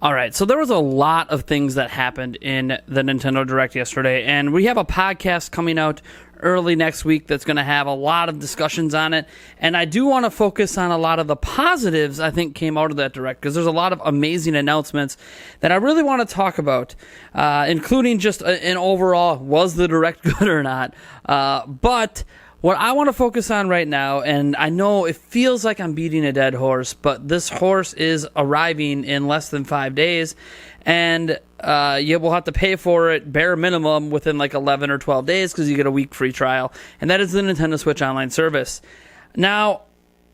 All right, so there was a lot of things that happened in the Nintendo Direct yesterday, and we have a podcast coming out early next week that's going to have a lot of discussions on it, and I do want to focus on a lot of the positives I think came out of that Direct, because there's a lot of amazing announcements that I really want to talk about, including just an overall, was the Direct good or not, but what I want to focus on right now, and I know it feels like I'm beating a dead horse, but this horse is arriving in less than 5 days, and you will have to pay for it bare minimum within like 11 or 12 days because you get a week free trial, and that is the Nintendo Switch Online service. Now,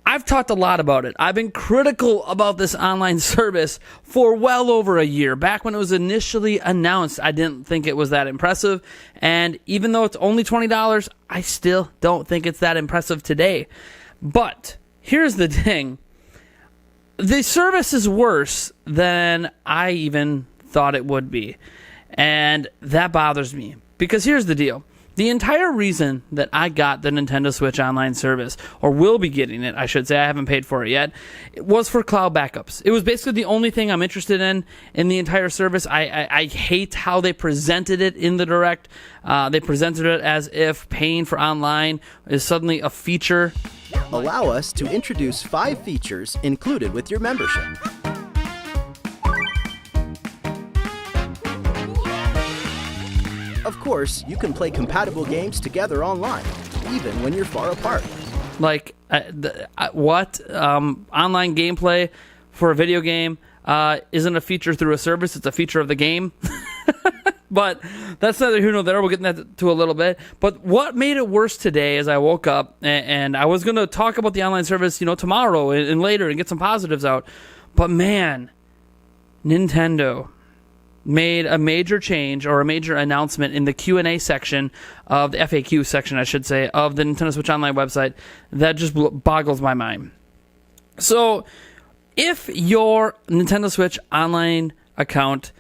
I've talked a lot about it. I've been critical about this online service for well over a year. Back when it was initially announced, I didn't think it was that impressive. And even though it's only $20, I still don't think it's that impressive today. But here's the thing. The service is worse than I even thought it would be. And that bothers me. Because here's the deal. The entire reason that I got the Nintendo Switch Online service, or will be getting it, I should say, I haven't paid for it yet, it was for cloud backups. It was basically the only thing I'm interested in the entire service. I hate how they presented it in the Direct. They presented it as if paying for online is suddenly a feature. Allow us to introduce 5 features included with your membership. Of course, you can play compatible games together online, even when you're far apart. Like, what? Online gameplay for a video game isn't a feature through a service, it's a feature of the game. But that's neither here nor there. We'll get into that to a little bit. But what made it worse today is I woke up, and I was going to talk about the online service, tomorrow and later and get some positives out. But man, Nintendo made a major change or a major announcement in the Q&A section of the FAQ section, I should say, of the Nintendo Switch Online website that just boggles my mind. So, if your Nintendo Switch Online account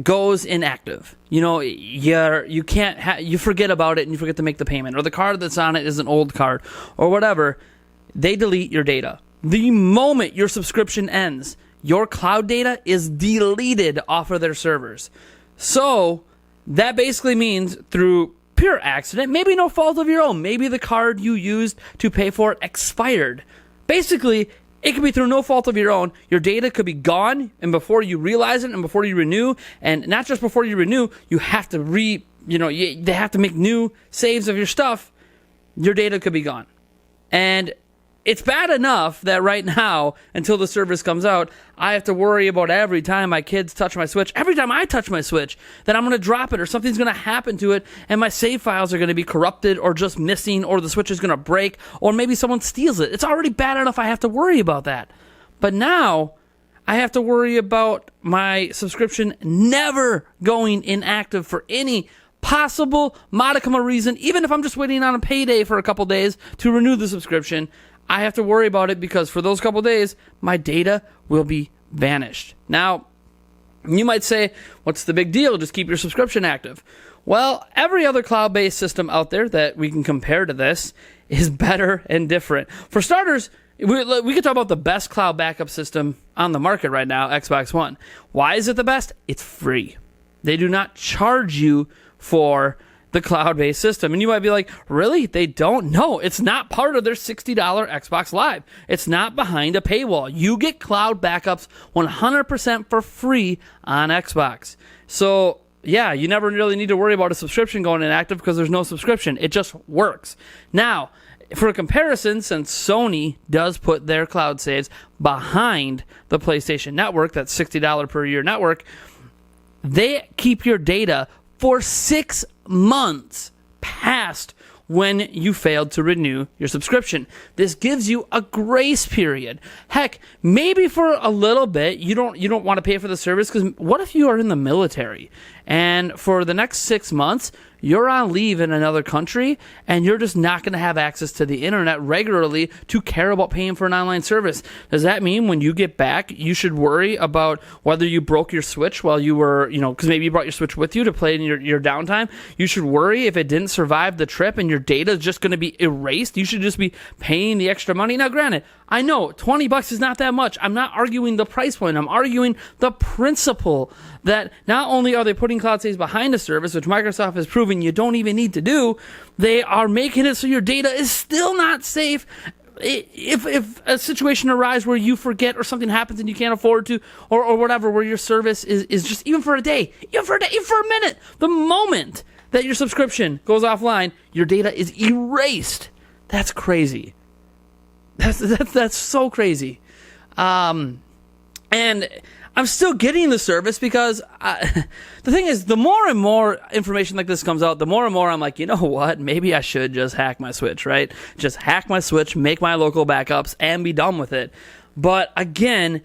goes inactive, you can't you forget about it and you forget to make the payment, or the card that's on it is an old card, or whatever, they delete your data. The moment your subscription ends, your cloud data is deleted off of their servers. So that basically means through pure accident, maybe no fault of your own, maybe the card you used to pay for it expired. Basically, it could be through no fault of your own. Your data could be gone, and before you realize it, and before you renew, and not just before you renew, you have to they have to make new saves of your stuff. Your data could be gone. And it's bad enough that right now, until the service comes out, I have to worry about every time my kids touch my Switch, every time I touch my Switch, that I'm going to drop it or something's going to happen to it and my save files are going to be corrupted or just missing, or the Switch is going to break, or maybe someone steals it. It's already bad enough I have to worry about that. But now I have to worry about my subscription never going inactive for any possible modicum of reason, even if I'm just waiting on a payday for a couple days to renew the subscription. I have to worry about it because for those couple days, my data will be vanished. Now, you might say, what's the big deal? Just keep your subscription active. Well, every other cloud-based system out there that we can compare to this is better and different. For starters, we could talk about the best cloud backup system on the market right now, Xbox One. Why is it the best? It's free. They do not charge you for the cloud-based system. And you might be like, really? They don't? No, it's not part of their $60 Xbox Live. It's not behind a paywall. You get cloud backups 100% for free on Xbox. So, yeah, you never really need to worry about a subscription going inactive because there's no subscription. It just works. Now, for a comparison, since Sony does put their cloud saves behind the PlayStation Network, that $60 per year network, they keep your data for 6 months past when you failed to renew your subscription. This gives you a grace period. Heck, maybe for a little bit you don't want to pay for the service, because what if you are in the military and for the next 6 months, you're on leave in another country, and you're just not going to have access to the internet regularly to care about paying for an online service. Does that mean when you get back, you should worry about whether you broke your Switch while you were, because maybe you brought your Switch with you to play in your downtime? You should worry if it didn't survive the trip and your data is just going to be erased. You should just be paying the extra money. Now, granted, I know $20 is not that much. I'm not arguing the price point. I'm arguing the principle that not only are they putting cloud saves behind a service, which Microsoft has proven you don't even need to do, they are making it so your data is still not safe. If a situation arises where you forget or something happens and you can't afford to, or whatever, where your service is just, even for a day, even for a minute, the moment that your subscription goes offline, your data is erased. That's crazy. That's so crazy. And I'm still getting the service because the thing is, the more and more information like this comes out, the more and more I'm like, you know what? Maybe I should just hack my Switch, right? Just hack my Switch, make my local backups, and be done with it. But again,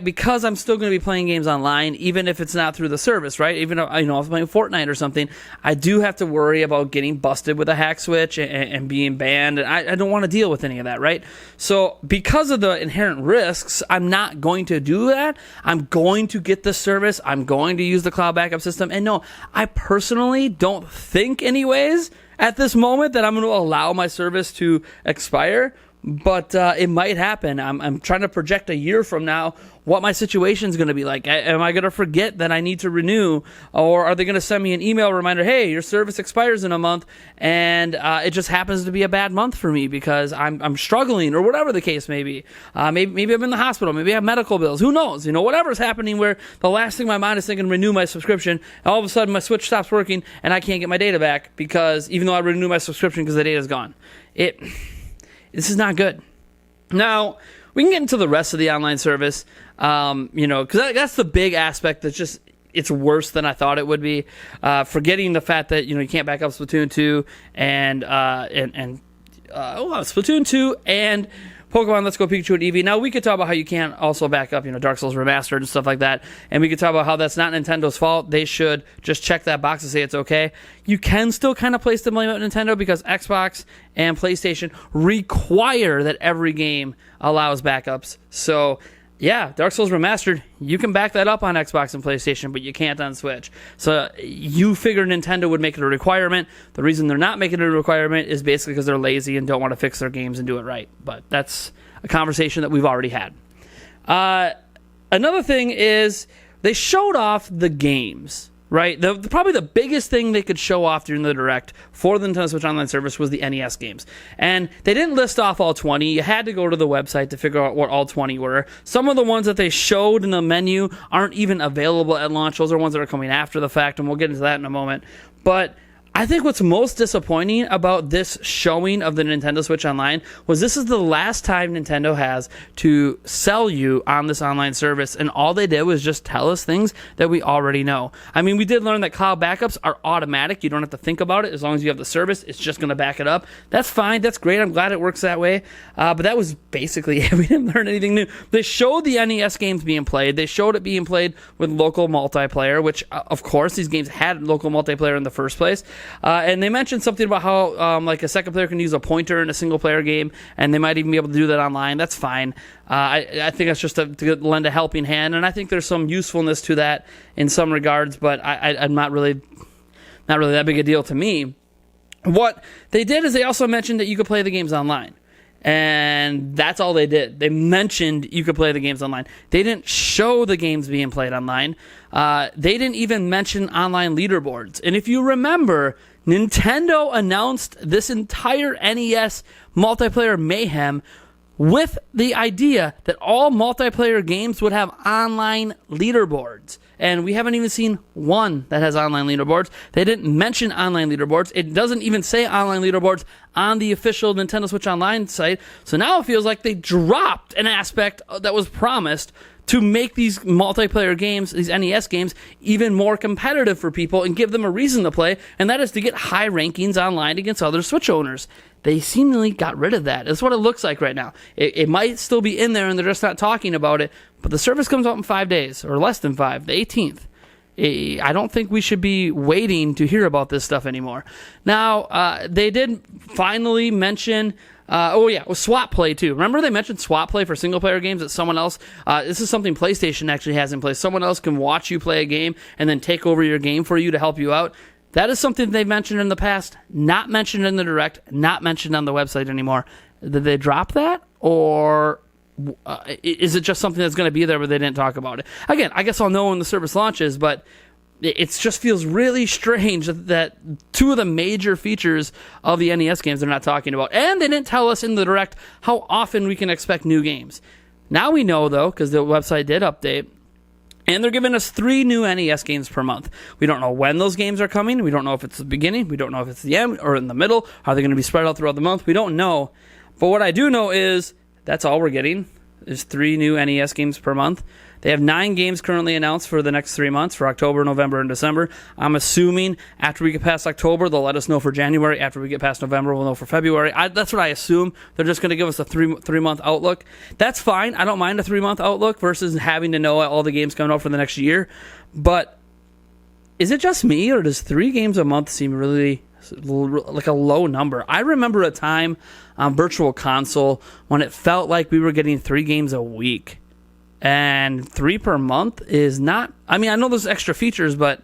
because I'm still going to be playing games online, even if it's not through the service, right? Even if I'm playing Fortnite or something, I do have to worry about getting busted with a hack Switch and being banned. And I don't want to deal with any of that, right? So because of the inherent risks, I'm not going to do that. I'm going to get the service. I'm going to use the cloud backup system. And no, I personally don't think anyways at this moment that I'm going to allow my service to expire. But it might happen. I'm trying to project a year from now what my situation is going to be like. Am I going to forget that I need to renew? Or are they going to send me an email reminder, hey, your service expires in a month, and it just happens to be a bad month for me because I'm struggling, or whatever the case may be. Maybe I'm in the hospital. Maybe I have medical bills. Who knows? Whatever's happening where the last thing my mind is thinking, renew my subscription, and all of a sudden my Switch stops working, and I can't get my data back because even though I renew my subscription because the data's gone. This is not good. Now, we can get into the rest of the online service, because that's the big aspect that's just, it's worse than I thought it would be. Forgetting the fact that, you can't back up Splatoon 2 and Splatoon 2 and Pokemon Let's Go Pikachu and Eevee. Now, we could talk about how you can't also back up, Dark Souls Remastered and stuff like that. And we could talk about how that's not Nintendo's fault. They should just check that box and say it's okay. You can still kind of place the blame at Nintendo because Xbox and PlayStation require that every game allows backups. So, yeah, Dark Souls Remastered, you can back that up on Xbox and PlayStation, but you can't on Switch. So you figure Nintendo would make it a requirement. The reason they're not making it a requirement is basically because they're lazy and don't want to fix their games and do it right. But that's a conversation that we've already had. Another thing is they showed off the games, right? Probably the biggest thing they could show off during the Direct for the Nintendo Switch Online service was the NES games. And they didn't list off all 20. You had to go to the website to figure out what all 20 were. Some of the ones that they showed in the menu aren't even available at launch. Those are ones that are coming after the fact, and we'll get into that in a moment. But I think what's most disappointing about this showing of the Nintendo Switch Online was this is the last time Nintendo has to sell you on this online service, and all they did was just tell us things that we already know. I mean, we did learn that cloud backups are automatic. You don't have to think about it. As long as you have the service, it's just going to back it up. That's fine. That's great. I'm glad it works that way. But that was basically it. We didn't learn anything new. They showed the NES games being played. They showed it being played with local multiplayer, which, of course, these games had local multiplayer in the first place. And they mentioned something about how like a second player can use a pointer in a single player game, and they might even be able to do that online. That's fine. I think that's just to lend a helping hand, and I think there's some usefulness to that in some regards, but I'm not really that big a deal to me. What they did is they also mentioned that you could play the games online. And that's all they did. They mentioned you could play the games online. They didn't show the games being played online. They didn't even mention online leaderboards. And if you remember, Nintendo announced this entire NES multiplayer mayhem with the idea that all multiplayer games would have online leaderboards. And we haven't even seen one that has online leaderboards. They didn't mention online leaderboards. It doesn't even say online leaderboards on the official Nintendo Switch Online site. So now it feels like they dropped an aspect that was promised to make these multiplayer games, these NES games, even more competitive for people and give them a reason to play, and that is to get high rankings online against other Switch owners. They seemingly got rid of that. That's what it looks like right now. It might still be in there and they're just not talking about it, but the service comes out in 5 days, or less than 5, the 18th. I don't think we should be waiting to hear about this stuff anymore. Now, they did finally mention, swap play too. Remember they mentioned swap play for single player games that someone else, this is something PlayStation actually has in place. Someone else can watch you play a game and then take over your game for you to help you out. That is something they've mentioned in the past, not mentioned in the Direct, not mentioned on the website anymore. Did they drop that? Or is it just something that's going to be there but they didn't talk about it? Again, I guess I'll know when the service launches, but it just feels really strange that two of the major features of the NES games they're not talking about. And they didn't tell us in the Direct how often we can expect new games. Now we know, though, because the website did update, and they're giving us 3 new NES games per month. We don't know when those games are coming. We don't know if it's the beginning. We don't know if it's the end or in the middle. Are they going to be spread out throughout the month? We don't know. But what I do know is that's all we're getting is 3 new NES games per month. They have 9 games currently announced for the next 3 months, for October, November, and December. I'm assuming after we get past October, they'll let us know for January. After we get past November, we'll know for February. That's what I assume. They're just going to give us a three-month outlook. That's fine. I don't mind a 3-month outlook versus having to know all the games coming out for the next year. But is it just me, or does 3 games a month seem really like a low number? I remember a time on Virtual Console when it felt like we were getting 3 games a week. And 3 per month is not... I mean, I know there's extra features, but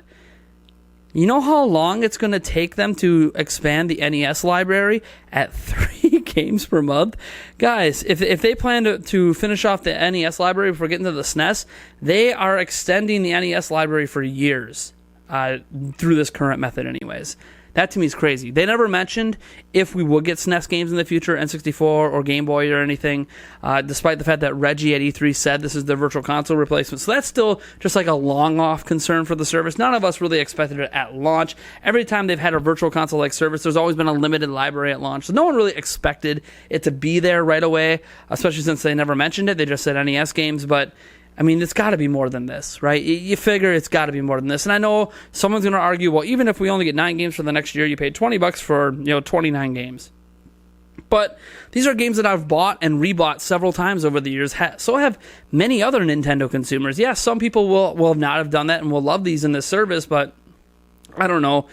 you know how long it's going to take them to expand the NES library at 3 games per month? Guys, if they plan to finish off the NES library before getting to the SNES, they are extending the NES library for years through this current method anyways. That to me is crazy. They never mentioned if we would get SNES games in the future, N64 or Game Boy or anything, despite the fact that Reggie at E3 said this is the Virtual Console replacement. So that's still just like a long-off concern for the service. None of us really expected it at launch. Every time they've had a Virtual Console-like service, there's always been a limited library at launch. So no one really expected it to be there right away, especially since they never mentioned it. They just said NES games, but I mean, it's got to be more than this, right? You figure it's got to be more than this. And I know someone's going to argue, well, even if we only get 9 games for the next year, you paid $20 for, 29 games. But these are games that I've bought and rebought several times over the years. So have many other Nintendo consumers. Yes, some people will not have done that and will love these in this service, but I don't know.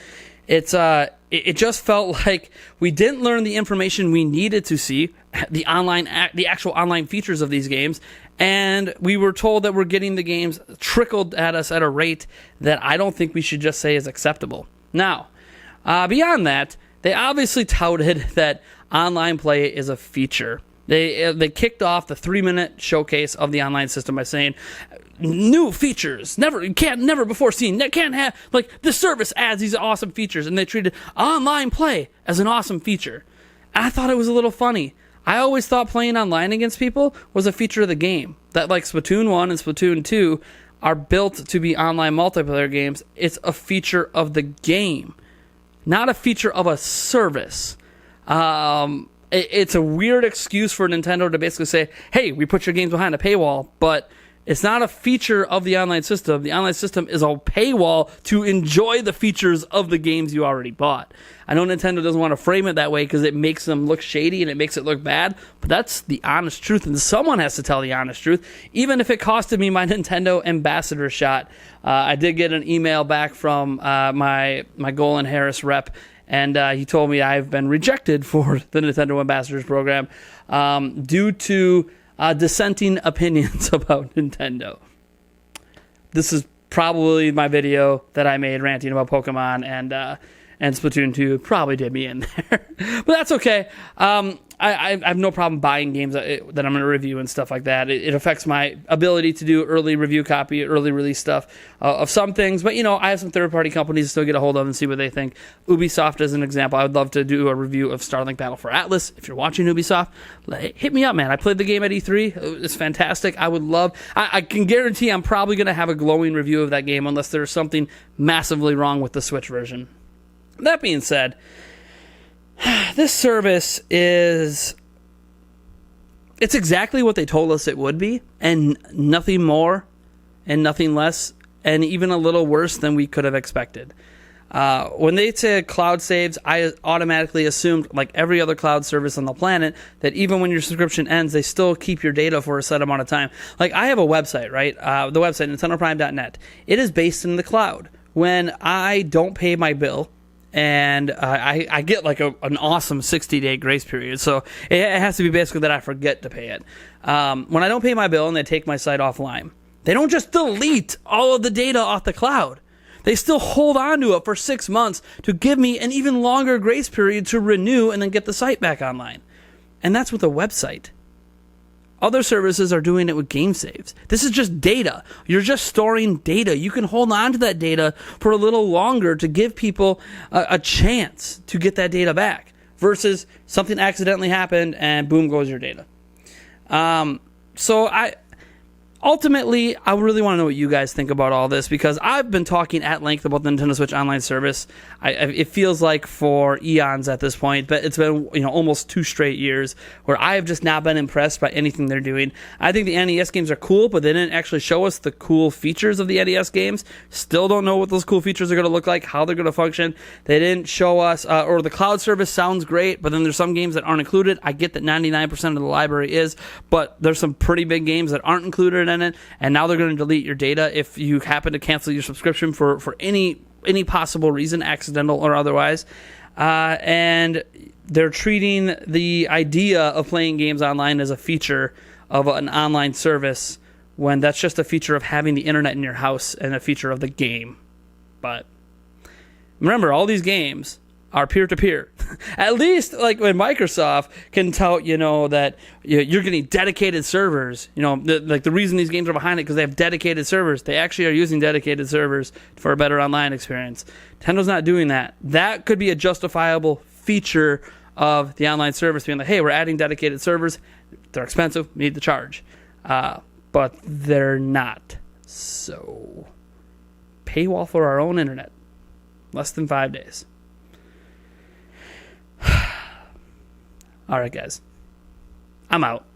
It just felt like we didn't learn the information we needed to see, the actual online features of these games, and we were told that we're getting the games trickled at us at a rate that I don't think we should just say is acceptable. Now, beyond that, they obviously touted that online play is a feature. They kicked off the 3-minute showcase of the online system by saying, new features, never before seen, can't have, like, this service adds these awesome features, and they treated online play as an awesome feature. And I thought it was a little funny. I always thought playing online against people was a feature of the game. That, like, Splatoon 1 and Splatoon 2 are built to be online multiplayer games. It's a feature of the game, not a feature of a service. It's a weird excuse for Nintendo to basically say, hey, we put your games behind a paywall, but it's not a feature of the online system. The online system is a paywall to enjoy the features of the games you already bought. I know Nintendo doesn't want to frame it that way because it makes them look shady and it makes it look bad, but that's the honest truth, and someone has to tell the honest truth, even if it costed me my Nintendo ambassador shot. I did get an email back from my Golan Harris rep, and he told me I've been rejected for the Nintendo Ambassadors program due to dissenting opinions about Nintendo. This is probably my video that I made ranting about Pokemon and Splatoon 2 probably did me in there. But that's okay. I have no problem buying games that I'm going to review and stuff like that. It affects my ability to do early review copy, early release stuff of some things. But, I have some third-party companies to still get a hold of and see what they think. Ubisoft, as an example, I would love to do a review of Starlink Battle for Atlas. If you're watching Ubisoft, hit me up, man. I played the game at E3. It's fantastic. I can guarantee I'm probably going to have a glowing review of that game unless there's something massively wrong with the Switch version. That being said, this service it's exactly what they told us it would be, and nothing more and nothing less, and even a little worse than we could have expected. When they said cloud saves, I automatically assumed, like every other cloud service on the planet, that even when your subscription ends, they still keep your data for a set amount of time. Like, I have a website, right? The website, NintendoPrime.net. It is based in the cloud. When I don't pay my bill, and I get like an awesome 60-day grace period, so it has to be basically that I forget to pay it. When I don't pay my bill and they take my site offline, they don't just delete all of the data off the cloud. They still hold on to it for 6 months to give me an even longer grace period to renew and then get the site back online. And that's with a website. Other services are doing it with game saves. This is just data. You're just storing data. You can hold on to that data for a little longer to give people a chance to get that data back versus something accidentally happened and boom goes your data. Ultimately, I really want to know what you guys think about all this, because I've been talking at length about the Nintendo Switch Online service. It feels like for eons at this point, but it's been almost 2 straight years where I have just not been impressed by anything they're doing. I think the NES games are cool, but they didn't actually show us the cool features of the NES games. Still don't know what those cool features are going to look like, how they're going to function. They didn't show us, or the cloud service sounds great, but then there's some games that aren't included. I get that 99% of the library is, but there's some pretty big games that aren't included in it, and now they're going to delete your data if you happen to cancel your subscription for any possible reason, accidental or otherwise. And they're treating the idea of playing games online as a feature of an online service when that's just a feature of having the internet in your house and a feature of the game. But remember, all these games are peer-to-peer. At least, like, when Microsoft can tout, that you're getting dedicated servers. The reason these games are behind it because they have dedicated servers. They actually are using dedicated servers for a better online experience. Nintendo's not doing that. That could be a justifiable feature of the online service, being like, hey, we're adding dedicated servers. They're expensive. We need to charge. But they're not. So, paywall for our own internet. Less than 5 days. All right, guys. I'm out.